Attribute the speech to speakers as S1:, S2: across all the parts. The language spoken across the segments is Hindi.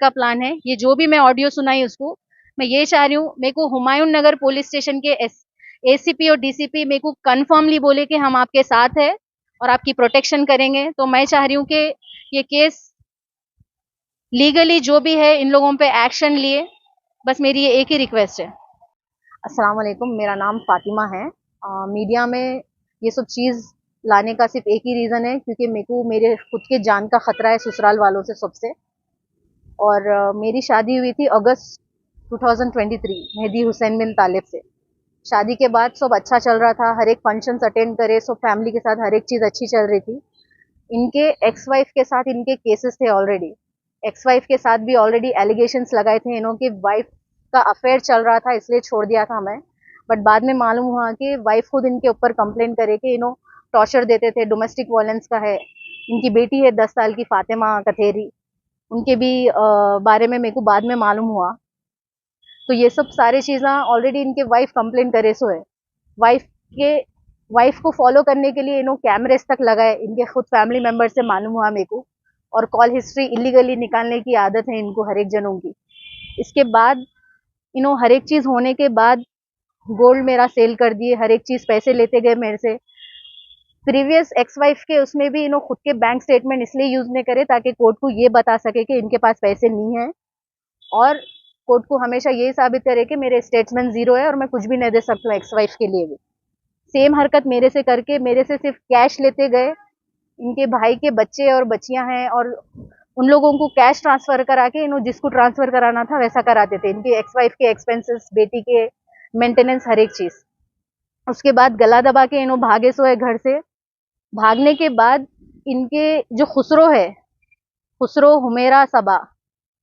S1: का प्लान है। ये जो भी मैं ऑडियो सुनाई उसको, मैं ये चाह रही हूँ, मेरे को हुमायूं नगर पुलिस स्टेशन के एसीपी और डीसीपी मेरे को कन्फर्मली बोले कि हम आपके साथ है और आपकी प्रोटेक्शन करेंगे। तो मैं चाह रही हूँ कि ये केस लीगली जो भी है इन लोगों पे एक्शन लिए, बस मेरी ये एक ही रिक्वेस्ट है। अस्सलाम वालेकुम, मेरा नाम फातिमा है। मीडिया में ये सब चीज़ लाने का सिर्फ एक ही रीज़न है क्योंकि मेरे को मेरे खुद के जान का खतरा है ससुराल वालों से सबसे। और मेरी शादी हुई थी अगस्त 2023 मेहदी हुसैन बिन तालिब से। शादी के बाद सब अच्छा चल रहा था, हर एक फंक्शंस अटेंड करे, सब फैमिली के साथ हर एक चीज़ अच्छी चल रही थी। इनके एक्स वाइफ के साथ इनके केसेस थे ऑलरेडी। एक्स वाइफ के साथ भी ऑलरेडी एलिगेशंस लगाए थे, इन्हों की वाइफ का अफेयर चल रहा था इसलिए छोड़ दिया था मैं। बट बाद में मालूम हुआ कि वाइफ खुद इनके ऊपर कंप्लेंट करे कि इन्हों टॉर्चर देते थे, डोमेस्टिक वायलेंस का है। इनकी बेटी है 10 साल की फातिमा कथेरी, उनके भी बारे में मेरे को बाद में मालूम हुआ। तो ये सब सारी चीज़ें ऑलरेडी इनके वाइफ कंप्लेंट करे सो है। वाइफ के वाइफ को फॉलो करने के लिए इन्हों कैमरेस तक लगाए, इनके खुद फैमिली मेंबर से मालूम हुआ मेरे को। और कॉल हिस्ट्री इलीगली निकालने की आदत है इनको हर एक जनों की। इसके बाद इन्हों हर एक चीज़ होने के बाद गोल्ड मेरा सेल कर दिए, हर एक चीज़ पैसे लेते गए मेरे से। प्रीवियस एक्स वाइफ के उसमें भी इन्हों खुद के बैंक स्टेटमेंट इसलिए यूज नहीं करे ताकि कोर्ट को ये बता सके कि इनके पास पैसे नहीं है, और कोर्ट को हमेशा ये साबित करे कि मेरे स्टेटमेंट जीरो है और मैं कुछ भी नहीं दे सकता हूँ एक्स वाइफ के लिए भी। सेम हरकत मेरे से करके मेरे से सिर्फ कैश लेते गए। इनके भाई के बच्चे और बच्चियां हैं और उन लोगों को कैश ट्रांसफर करा के इन्हों जिसको ट्रांसफर कराना था वैसा कराते थे। इनके एक्स वाइफ के एक्सपेंसेस, बेटी के मेंटेनेंस, हर एक चीज। उसके बाद गला दबा के इन्हों भागे सो है घर से। भागने के बाद इनके जो खुसरो है, खुसरो, हुमेरा, सबा,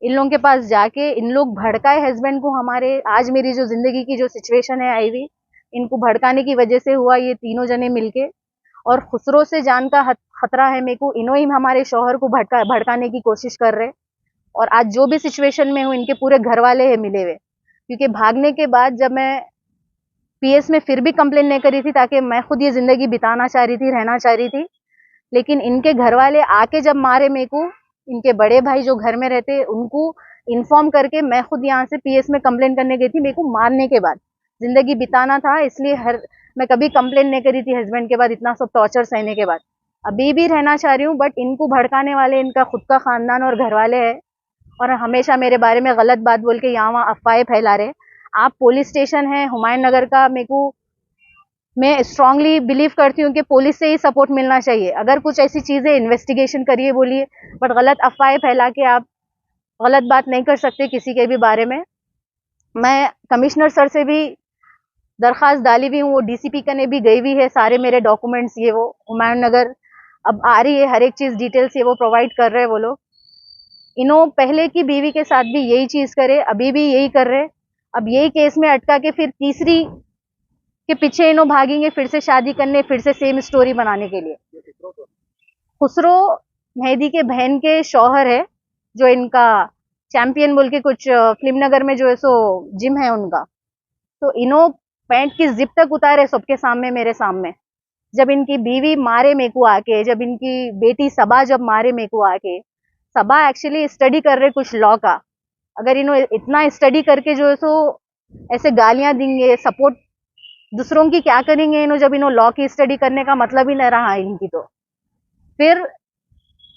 S1: इन लोगों के पास जाके इन लोग भड़काए हस्बैंड को हमारे। आज मेरी जो जिंदगी की जो सिचुएशन है आई हुई, इनको भड़काने की वजह से हुआ, ये तीनों जने मिलके। और खुसरो से जान का खतरा है मेरे को, इन्हों ही हमारे शौहर को भड़काने की कोशिश कर रहे। और आज जो भी सिचुएशन में हूँ इनके पूरे घर वाले हैं मिले हुए, क्योंकि भागने के बाद जब मैं पीएस में फिर भी कंप्लेन नहीं करी थी ताकि मैं खुद ये जिंदगी बिताना चाह रही थी, रहना चाह रही थी। लेकिन इनके घर वाले आके जब मारे मेरे को, इनके बड़े भाई जो घर में रहते उनको इन्फॉर्म करके मैं खुद यहाँ से पीएस में कंप्लेन करने गई थी। मेरे को मारने के बाद जिंदगी बिताना था, इसलिए मैं कभी कंप्लेन नहीं करी थी हस्बैंड के बाद, इतना सब टॉर्चर सहने के बाद। अभी भी रहना चाह रही हूँ, बट इनको भड़काने वाले इनका खुद का खानदान और घर वाले हैं, और हमेशा मेरे बारे में गलत बात बोल के यहाँ वहाँ अफवाहें फैला रहे। आप पुलिस स्टेशन है हुमायूं नगर का, मेरे को मैं स्ट्रांगली बिलीव करती हूँ कि पुलिस से ही सपोर्ट मिलना चाहिए। अगर कुछ ऐसी चीजें इन्वेस्टिगेशन करिए बोलिए, बट गलत अफवाहें फैला के आप गलत बात नहीं कर सकते किसी के भी बारे में। मैं कमिश्नर सर से भी दरखास्त डाली हुई हूँ, वो डीसीपी का ने भी गई हुई है, सारे मेरे डॉक्यूमेंट्स ये वो हुमायूं नगर अब आ रही है, हर एक चीज डिटेल्स ये वो प्रोवाइड कर रहे हैं वो लोग। इन्हों पहले की बीवी के साथ भी यही चीज करे, अभी भी यही कर रहे। अब यही केस में अटका के फिर तीसरी के पीछे इन्हों भागेंगे फिर से शादी करने, फिर से सेम स्टोरी बनाने के लिए। खुसरो मेहदी के बहन के शौहर है, जो इनका चैंपियन बोल के कुछ फिल्म नगर में जो है सो जिम है उनका। तो इन्हों पैंट की जिप तक उतारे सबके सामने, मेरे सामने। जब इनकी बीवी मारे मेरे को आके, जब इनकी बेटी सबा जब मारे मेरे को आके, सबा एक्चुअली स्टडी कर रहे कुछ लॉ का। अगर इन्हों इतना स्टडी करके जो है सो ऐसे गालियां देंगे, सपोर्ट दूसरों की क्या करेंगे इन्हों, जब इन्हों लॉ की स्टडी करने का मतलब ही नहीं रहा इनकी। तो फिर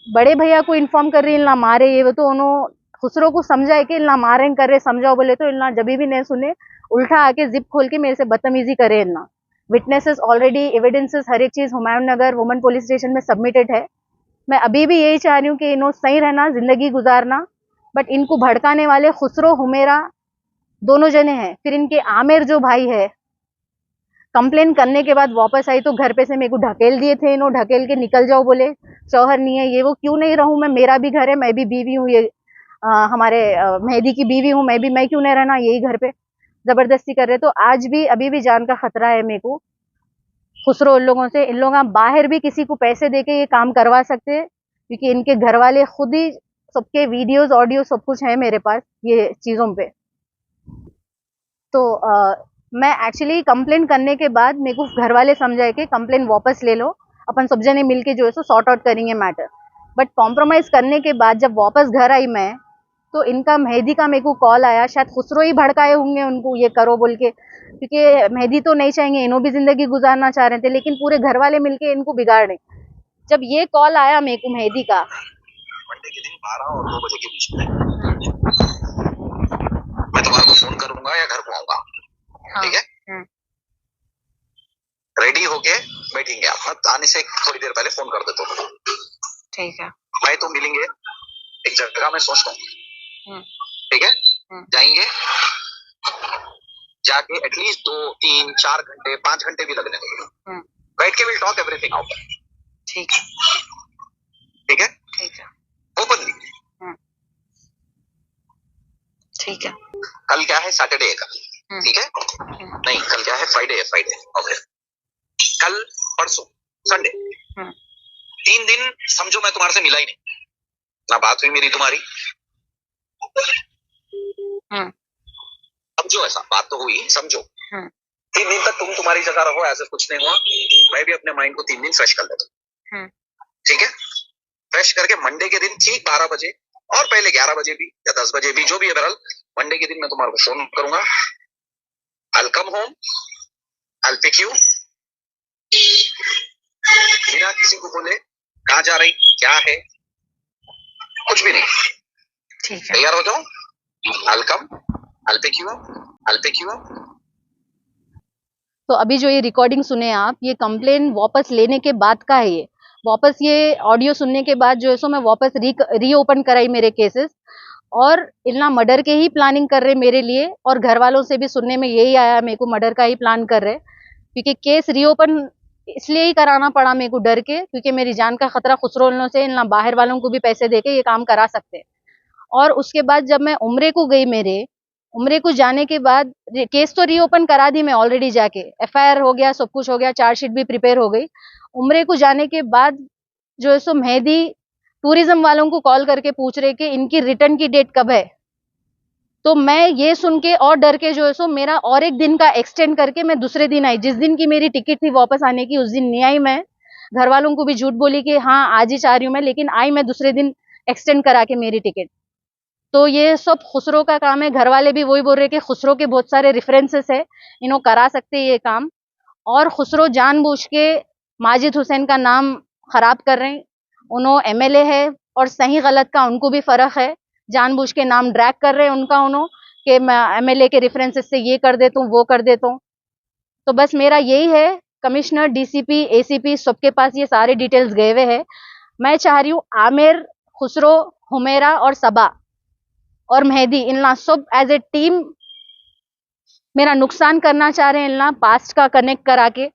S1: बड़े भैया को इन्फॉर्म कर रही इल्ला मारे ये वो, तो उन्होंने खुसरो को समझाए कि इल्ला मारे कर रहे, समझाओ बोले, तो इल्ला जब भी नहीं सुने, उल्टा आके जिप खोल के मेरे से बदतमीजी करे इल्ला। विटनेसेस ऑलरेडी, एविडेंसेस, हर एक चीज हुमायूं नगर वुमेन पुलिस स्टेशन में सबमिटेड है। मैं अभी भी यही चाह रही हूँ कि इन्हों सही रहना, जिंदगी गुजारना, बट इनको भड़काने वाले खुसरो हुमेरा दोनों जने हैं। फिर इनके आमिर जो भाई है, कंप्लेन करने के बाद वापस आई तो घर पे से मेरे को ढकेल दिए थे इन्हों, ढकेल के निकल जाओ बोले, शौहर नहीं है ये वो। क्यों नहीं रहूं मैं, मेरा भी घर है, मैं भी बीवी हूँ, ये हमारे मेहदी की बीवी हूँ मैं क्यों नहीं रहना यही घर पे, जबरदस्ती कर रहे। तो आज भी अभी भी जान का खतरा है मेरे को खुसरो इन लोगों से। इन लोग बाहर भी किसी को पैसे देके ये काम करवा सकते हैं, क्योंकि इनके घर वाले खुद ही सबके वीडियोस, ऑडियो सब कुछ है मेरे पास ये चीजों पे। तो मैं एक्चुअली कंप्लेन करने के बाद मेरे को घर वाले समझाए कि कंप्लेन वापस ले लो, अपन सब जने मिलके जो है सो सॉर्ट आउट करेंगे मैटर। बट कॉम्प्रोमाइज करने के बाद जब वापस घर आई मैं, तो इनका मेहदी का मेरे को कॉल आया, शायद खुसरो ही भड़काए होंगे उनको ये करो बोल के, क्योंकि मेहदी तो नहीं चाहेंगे, इन्हों भी जिंदगी गुजारना चाह रहे थे, लेकिन पूरे घर वाले मिलके इनको बिगाड़ रहे। जब ये कॉल आया मेरे को मेहदी का,
S2: मंडे के दिन 12 और 2 बजे के बीच में मैं तुम्हारे को फोन करूंगा या घर को आऊंगा, ठीक है? रेडी होके बैठेंगे आप, मत आने से थोड़ी देर पहले फोन कर देते हो,
S1: ठीक है?
S2: मैं तो मिलेंगे एक जगह में सोचता हूँ, ठीक है? जाएंगे, जाके एटलीस्ट 2, 3, 4 घंटे, 5 घंटे भी लगने देंगे, बैठ के विल टॉक एवरीथिंग आउट,
S1: ठीक है?
S2: ठीक है?
S1: ठीक है,
S2: ओपनली,
S1: ठीक है।
S2: कल क्या है? सैटरडे है कल, ठीक है? नहीं, कल क्या है? फ्राइडे है, फ्राइडे, ओके। कल, परसों, संडे, 3 दिन समझो मैं तुम्हारे से मिला ही नहीं, ना बात हुई मेरी तुम्हारी, समझो ऐसा, बात तो हुई, समझो 3 दिन तक तुम तुम्हारी जगह रहो, ऐसे कुछ नहीं हुआ, मैं भी अपने माइंड को 3 दिन फ्रेश कर लेता हूँ, ठीक है? फ्रेश करके मंडे के दिन ठीक 12 बजे और पहले 11 बजे भी या 10 बजे भी, जो भी है बहरहाल, मंडे के दिन मैं तुम्हारे को फोन करूंगा, I will come home, I will pick you, बिना किसी को बोले कहाँ जा रही, क्या है, कुछ भी नहीं,
S1: ठीक है?
S2: तैयार हो जाओ, I will come, I will pick you, I will pick you.
S1: तो अभी जो ये रिकॉर्डिंग सुने आप, ये कंप्लेन वापस लेने के बाद का है, ये वापस ये ऑडियो सुनने के बाद जो है सो मैं वापस रीओपन कराई मेरे केसेस, और इतना मर्डर के ही प्लानिंग कर रहे मेरे लिए, और घर वालों से भी सुनने में यही आया मेरे को मर्डर का ही प्लान कर रहे, क्योंकि केस रीओपन इसलिए ही कराना पड़ा मेरे को डर के, क्योंकि मेरी जान का खतरा खुसरोलों से, इन बाहर वालों को भी पैसे देके ये काम करा सकते। और उसके बाद जब मैं उम्रे को गई, मेरे उम्रे को जाने के बाद केस तो रीओपन करा दी मैं ऑलरेडी जाके, एफआईआर हो गया, सब कुछ हो गया, चार्जशीट भी प्रिपेयर हो गई। उम्रे को जाने के बाद जो है सो मेहदी टूरिज्म वालों को कॉल करके पूछ रहे कि इनकी रिटर्न की डेट कब है। तो मैं ये सुन के और डर के जो है सो मेरा और एक दिन का एक्सटेंड करके मैं दूसरे दिन आई, जिस दिन की मेरी टिकट थी वापस आने की, उस दिन नहीं आई मैं। घर वालों को भी झूठ बोली कि हाँ आज ही चाह रही हूँ मैं, लेकिन आई मैं दूसरे दिन एक्सटेंड करा के मेरी टिकट। तो ये सब खुसरो का काम है। घर वाले भी वही बोल रहे कि खुसरो के बहुत सारे रेफरेंसेस है, इन्हों करा सकते हैं ये काम, और खुसरो जानबूझ के माजिद हुसैन का नाम खराब कर रहे हैं। उन्हों एमएलए है और सही गलत का उनको भी फर्क है, जानबूझ के नाम ड्रैग कर रहे हैं उनका, उन्हों कि मैं एमएलए के रेफरेंसेस से ये कर देता हूँ, वो कर देता हूँ। तो बस मेरा यही है, कमिश्नर, डीसीपी, एसीपी सबके पास ये सारे डिटेल्स गए हुए हैं। मैं चाह रही हूँ आमिर, खुसरो, हुमेरा और सबा और मेहदी, इनला सब एज ए टीम मेरा नुकसान करना चाह रहे हैं। इनला पास्ट का कनेक्ट करा के,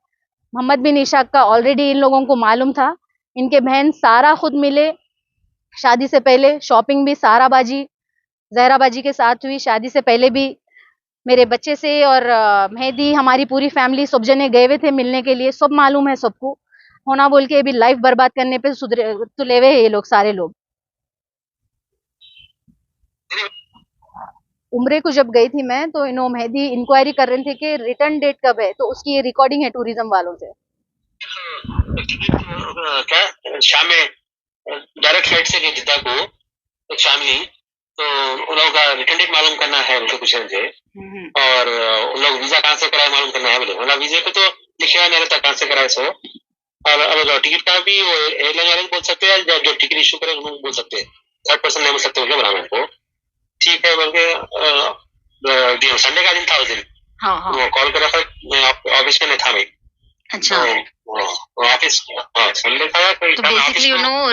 S1: मोहम्मद बिन इशाक का ऑलरेडी इन लोगों को मालूम था। इनके बहन सारा खुद मिले शादी से पहले, शॉपिंग भी सारा बाजी, जहरा बाजी के साथ हुई, शादी से पहले भी मेरे बच्चे से और मेहदी, हमारी पूरी फैमिली सब जने गए हुए थे मिलने के लिए, सब मालूम है सबको। होना बोल के अभी लाइफ बर्बाद करने पे तुले हुए ये लोग, सारे लोग। उम्रे को जब गई थी मैं, तो इन्हों मेहदी इंक्वायरी कर रहे थे कि रिटर्न डेट कब है, तो उसकी ये रिकॉर्डिंग है टूरिज्म वालों से।
S3: क्या शाम में डायरेक्ट फ्लाइट से जिद्दा को एक शामिली, तो उन लोगों का रिटर्न डेट मालूम करना है उनको पूछ रहे थे, और उन लोग वीजा कहाँ से कराए मालूम करना है बोले। मतलब वीजे पे तो लिखे हुआ नहीं रहता कहाँ से कराए सो, और अब टिकट का भी वो एयरलाइन वाले बोल सकते हैं, जो टिकट इशू करे उनको बोल सकते हैं, थर्ड पर्सन नहीं बोल सकते उनके बना को। ठीक है बोल के संडे का दिन था उस दिन, वो कॉल कर रहा था, मैं ऑफिस में नहीं था मैं।
S1: अच्छा,
S3: ऑफिस संडे था,
S1: तो बेसिकली यू नो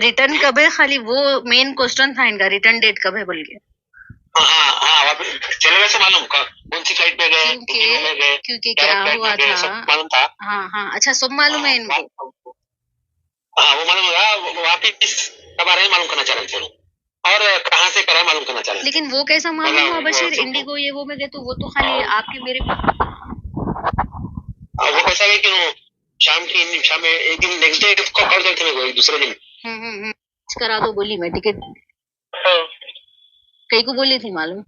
S1: रिटर्न कब है, खाली वो मेन क्वेश्चन था इनका, रिटर्न डेट कब है बोल के।
S3: हाँ चले वैसे मालूम कौन सी फ्लाइट में गए,
S1: क्योंकि क्या हुआ था,
S3: मालूम था।
S1: हाँ अच्छा, सब मालूम है इनको।
S3: हाँ वो मालूम होगा, वापिस कब आ रहे हैं मालूम करना चाह रहे थे, और कहाँ से करा मालूम करना चाह रहे थे।
S1: लेकिन वो कैसा मालूम हुआ बशीर, इंडिगो ये वो में गए, तो वो तो खाली आपके मेरे को
S3: वो कैसा है कि शाम में एक दिन नेक्स्ट डे कॉल करते मेरे को, दूसरे दिन
S1: करा दो बोली मैं टिकट, कई को बोली थी मालूम।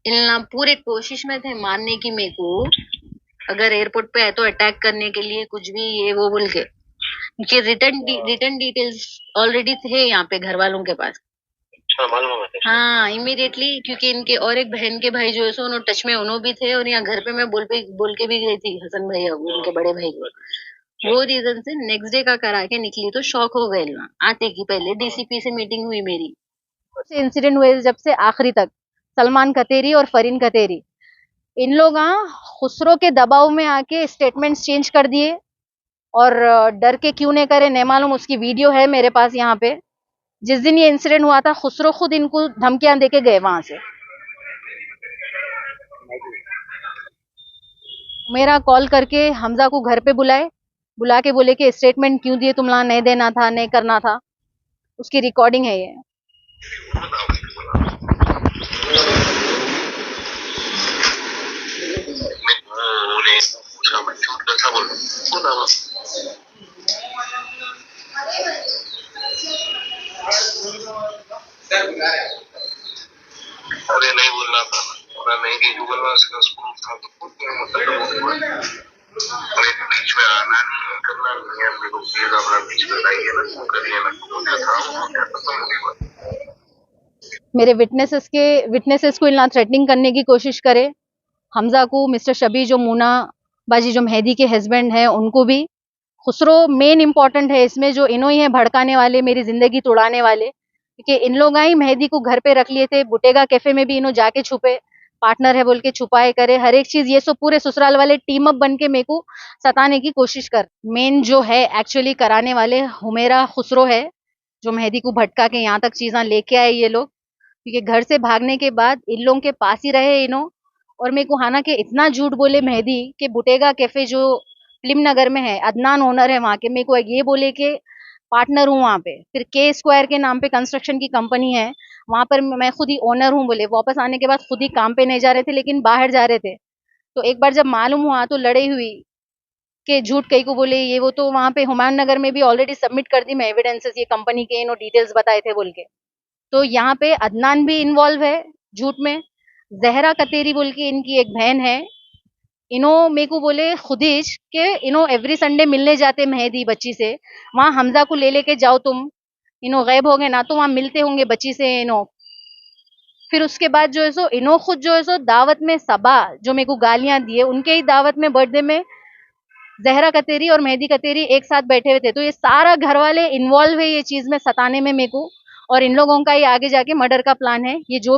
S1: इन पूरे कोशिश में थे मारने की मेरे को, अगर एयरपोर्ट पे है तो अटैक करने के लिए, कुछ भी ये वो बोल के, कि रिटर्न डिटेल्स ऑलरेडी थे यहाँ पे घर वालों के पास।
S3: मालूम है।
S4: हाँ इमीडिएटली, क्योंकि इनके और एक बहन के भाई जो है सो उन्होंने टच में उन्होंने भी थे, और यहाँ घर पे मैं बोल के भी गई थी हसन भैया को, उनके बड़े भाई को। वो रीजन से नेक्स्ट डे का करा के निकली तो शॉक हो गए ना। आते की पहले डीसीपी से मीटिंग हुई मेरी।
S1: इंसिडेंट हुए जब से आखिरी तक, सलमान कतेरी और फरीन कतेरी, इन लोग खुसरो के दबाव में आके स्टेटमेंट्स चेंज कर दिए, और डर के क्यों नहीं करे नहीं मालूम। उसकी वीडियो है मेरे पास यहाँ पे। जिस दिन ये इंसिडेंट हुआ था खुसरो खुद इनको धमकियां देके गए वहां से। मेरा कॉल करके हमजा को घर पे बुला के बोले कि स्टेटमेंट क्यों दिए, तुम लोग नहीं देना था, नहीं करना था। उसकी रिकॉर्डिंग है ये।
S2: अरे नहीं बोलना था, नहीं कि गूगल में उसका स्कूल था तो खुद मतलब बीच में आना नहीं करना नहीं है। मेरे को प्लीज अपना बीच में लाइए ना, करिए ना, जो था वो खत्म हो गया।
S1: मेरे विटनेसेस को इतना थ्रेटनिंग करने की कोशिश करे। हमजा को, मिस्टर शबी जो मुना बाजी जो मेहदी के हस्बैंड हैं उनको भी। खुसरो मेन इंपॉर्टेंट है इसमें, जो इन्हों ही है भड़काने वाले, मेरी जिंदगी तोड़ाने वाले। क्योंकि इन लोग ही मेहदी को घर पे रख लिए थे। बुटेगा कैफे में भी इन्हों जाके छुपे, पार्टनर है बोल के छुपाए करे हर एक चीज। ये सब पूरे ससुराल वाले टीम अप बन के मेरे को सताने की कोशिश कर। मेन जो है एक्चुअली कराने वाले हुमेरा खुसरो है, जो मेहदी को भटका के यहाँ तक चीजें लेके आए ये लोग। क्योंकि घर से भागने के बाद इन लोगों के पास ही रहे इन्हों। और मेरे को हाना के इतना झूठ बोले मेहदी के बुटेगा कैफे जो फिल्म नगर में है, अदनान ओनर है वहां के, मेरे को ये बोले के पार्टनर हूँ वहां पे। फिर के स्क्वायर के नाम पे कंस्ट्रक्शन की कंपनी है, वहां पर मैं खुद ही ओनर हूँ बोले। वापस आने के बाद खुद ही काम पे नहीं जा रहे थे लेकिन बाहर जा रहे थे। तो एक बार जब मालूम हुआ तो लड़ाई हुई कि झूठ कहीं को बोले ये वो। तो वहां पे हुमायूं नगर में भी ऑलरेडी सबमिट कर दी मैं एविडेंसेस, ये कंपनी के इन्हों डिटेल्स बताए थे बोल के। तो यहाँ पे अदनान भी इन्वॉल्व है झूठ में। जहरा कतेरी बोल के इनकी एक बहन है, इन्हों मेरे को बोले खुदिश के इन्हों एवरी संडे मिलने जाते मेहदी बच्ची से, वहां हमजा को ले लेके जाओ तुम, इन्हों गायब हो गए ना तो वहां मिलते होंगे बच्ची से इन्हों। फिर उसके बाद जो है सो इन्हों खुद जो है सो दावत में सबा जो मेरे को गालियां दिए, उनके ही दावत में बर्थडे में जहरा कतेरी और मेहदी कतेरी एक साथ बैठे हुए थे। तो ये सारा घर वाले इन्वॉल्व है ये चीज में सताने में मेरे को, और इन लोगों का ही आगे जाके मर्डर का प्लान है। ये जो